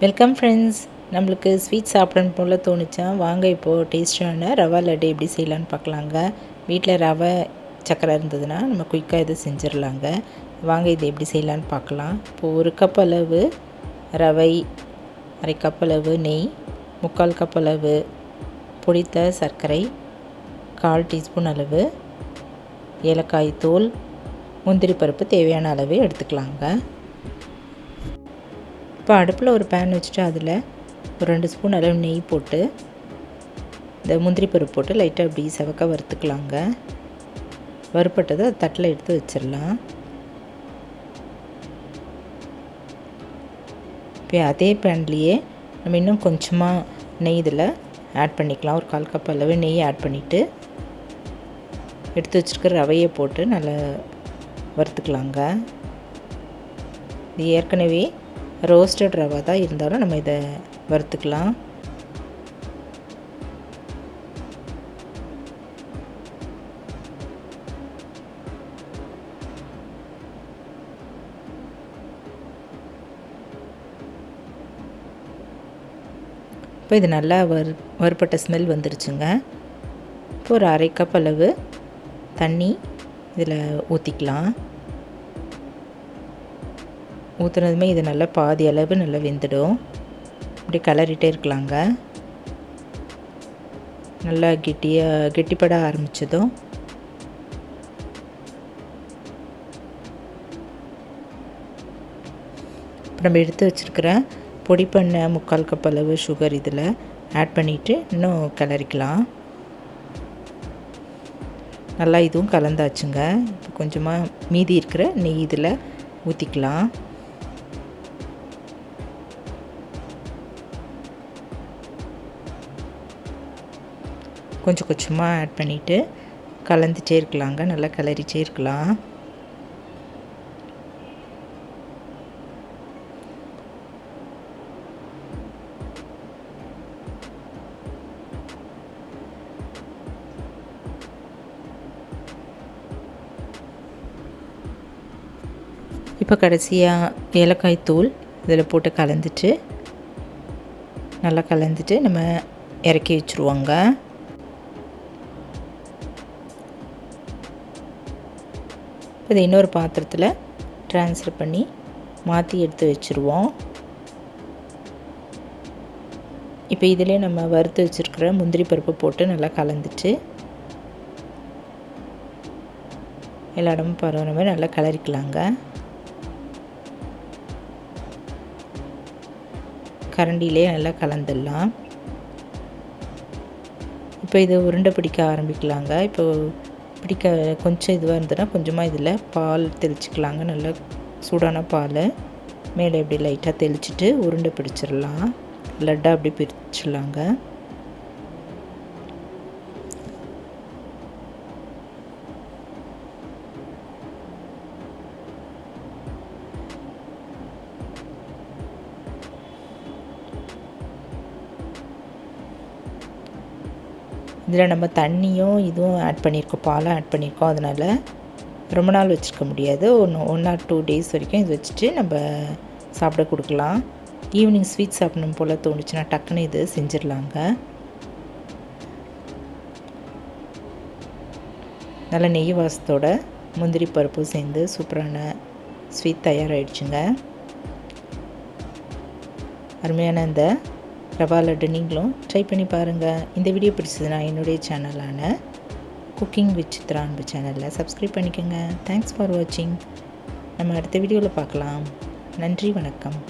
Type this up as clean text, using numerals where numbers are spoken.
Welcome friends. நம்மளுக்கு sweet சாப்பிடணும் போல் தோணுச்சா, வாங்க இப்போது டேஸ்டான ரவா லட்டு எப்படி செய்யலான்னு பார்க்கலாங்க. வீட்டில் ரவை சக்கரை இருந்ததுன்னா நம்ம குயிக்காக இது செஞ்சிடலாங்க. வாங்க இது எப்படி செய்யலான்னு பார்க்கலாம். இப்போது 1 கப் அளவு ரவை, 1/2 கப் அளவு நெய், 3/4 கப் அளவு பொடித்த சர்க்கரை, 1/4 டீஸ்பூன் அளவு ஏலக்காய் தூள், முந்திரி பருப்பு தேவையான அளவு எடுத்துக்கலாங்க. இப்போ அடுப்பில் ஒரு பேன் வச்சுட்டு அதில் ஒரு 2 ஸ்பூன் அளவு நெய் போட்டு இந்த முந்திரி பருப்பு போட்டு லைட்டாக அப்படி செவக்க வறுத்துக்கலாங்க. வறுப்பட்டதை தட்டில் எடுத்து வச்சிடலாம். இப்போ அதே பேன்லேயே நம்ம இன்னும் கொஞ்சமாக நெய் இதில் ஆட் பண்ணிக்கலாம். ஒரு 1/4 கப் அளவு நெய் ஆட் பண்ணிவிட்டு எடுத்து வச்சுருக்கிற ரவையை போட்டு நல்லா வறுத்துக்கலாங்க. இது ஏற்கனவே ரோஸ்டட் ரவா தான் இருந்தாலும் நம்ம இதை வறுத்துக்கலாம். இப்போ இது நல்லா வறுப்பட்ட ஸ்மெல் வந்துருச்சுங்க. இப்போ ஒரு 1/2 கப் அளவு தண்ணி இதில் ஊற்றிக்கலாம். ஊற்றுனதுமே இது நல்லா பாதி அளவு நல்லா வெந்துடும். இப்படி கிளறிட்டே இருக்கலாங்க. நல்லா கெட்டிப்பட ஆரம்பித்ததும் இப்போ நம்ம எடுத்து வச்சுருக்கிற பொடி பண்ண 3/4 கப் அளவு சுகர் இதில் ஆட் பண்ணிவிட்டு இன்னும் கிளறிக்கலாம். நல்லா இதுவும் கலந்தாச்சுங்க. இப்போ கொஞ்சமாக மீதி இருக்கிற நெய் இதில் ஊற்றிக்கலாம். கொஞ்சம் கொஞ்சமாக ஆட் பண்ணிவிட்டு கலந்துகிட்டே இருக்கலாங்க. நல்லா கிளறிட்டே இருக்கலாம். இப்போ கடைசியாக ஏலக்காய் தூள் இதில் போட்டு நல்லா கலந்துட்டு நம்ம இறக்கி வச்சுருவோங்க. இதை இன்னொரு பாத்திரத்தில் ட்ரான்ஸ்ஃபர் பண்ணி மாற்றி எடுத்து வச்சுருவோம். இப்போ இதிலே நம்ம வறுத்து வச்சுருக்கிற முந்திரி பருப்பு போட்டு நல்லா கலந்துட்டு எல்லா இடமும் பரவுற மாதிரி நல்லா கிளறிக்கலாங்க. கரண்டிலே நல்லா கலந்துடலாம். இப்போ இது உருண்டை பிடிக்க ஆரம்பிக்கலாங்க. பிடிக்க கொஞ்சம் இதுவாக இருந்ததுன்னா கொஞ்சமாக இதில் பால் தெளிச்சிக்கலாங்க. நல்லா சூடான பால் மேலே இப்படி லைட்டாக தெளிச்சிட்டு உருண்டை பிடிச்சிடலாம். லட்டாக அப்படி பிரிச்சிடலாங்க. இதில் நம்ம தண்ணியும் இதுவும் ஆட் பண்ணியிருக்கோம், பாலும் ஆட் பண்ணியிருக்கோம். அதனால் ரொம்ப நாள் வச்சுருக்க முடியாது. 1 or 2 days வரைக்கும் இது வச்சுட்டு நம்ம சாப்பிட கொடுக்கலாம். ஈவினிங் ஸ்வீட் சாப்பிடணும் போல் தோணுச்சுன்னா டக்குன்னு இது செஞ்சிடலாங்க. நல்ல நெய் வாசத்தோட முந்திரி பருப்பும் சேர்ந்து சூப்பரான ஸ்வீட் தயாராகிடுச்சுங்க. அருமையான இந்த ரவா லட்டு நீங்களும் ட்ரை பண்ணி பாருங்கள். இந்த வீடியோ பிடிச்சதுன்னா என்னுடைய சேனலான குக்கிங் வித் சித்ரா அன்பு சேனலில் சப்ஸ்கிரைப் பண்ணிக்கோங்க. தேங்க்ஸ் ஃபார் வாட்சிங். நம்ம அடுத்த வீடியோவில் பார்க்கலாம். நன்றி, வணக்கம்.